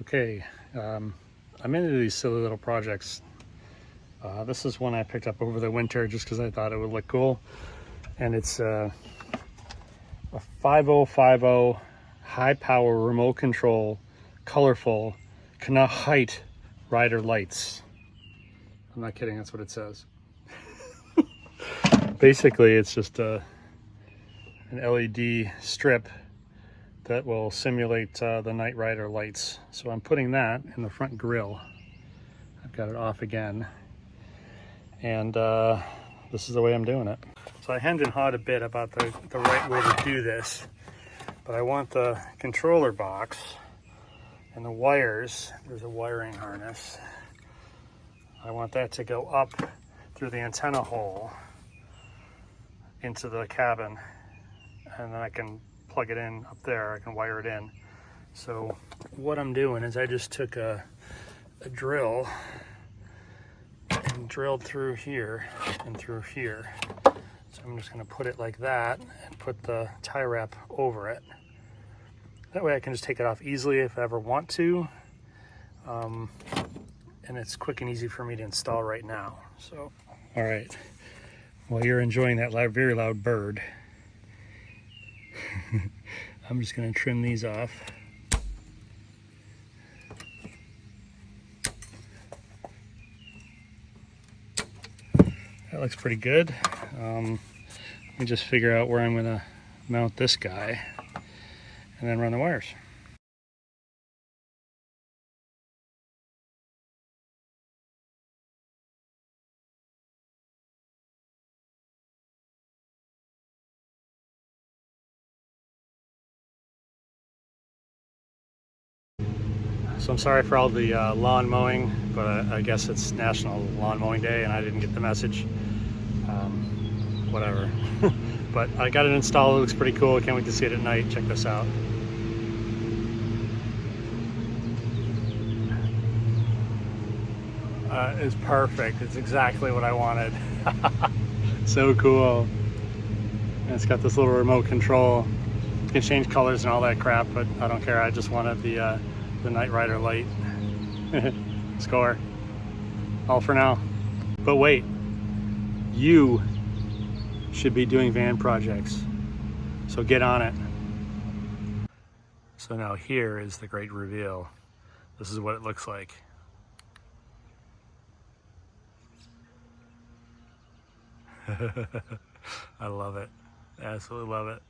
Okay, I'm into these silly little projects. This is one I picked up over the winter just because I thought it would look cool. And it's a 5050 high power remote control, colorful Knihgt Rider lights. I'm not kidding, that's what it says. Basically, it's just an LED strip that will simulate the Knihgt Rider lights. So I'm putting that in the front grille. I've got it off again. And this is the way I'm doing it. So I hemmed and hawed a bit about the right way to do this, but I want the controller box and the wires, there's a wiring harness, I want that to go up through the antenna hole into the cabin, and then I can plug it in up there, I can wire it in. So what I'm doing is I just took a drill and drilled through here and through here. So I'm just going to put it like that and put the tie wrap over it. That way I can just take it off easily if I ever want to. And it's quick and easy for me to install right now. So, all right. While you're enjoying that very loud bird, I'm just going to trim these off. That looks pretty good. Let me just figure out where I'm going to mount this guy and then run the wires. So I'm sorry for all the lawn mowing, but I guess it's National Lawn Mowing Day and I didn't get the message. Whatever. But I got it installed, it looks pretty cool. I can't wait to see it at night. Check this out. It's perfect. It's exactly what I wanted. So cool. And it's got this little remote control. You can change colors and all that crap, but I don't care. I just wanted the Knihgt Rider light. Score. All for now. But wait, you should be doing van projects, so get on it. So now here is the great reveal. This is what it looks like. I love it. Absolutely love it.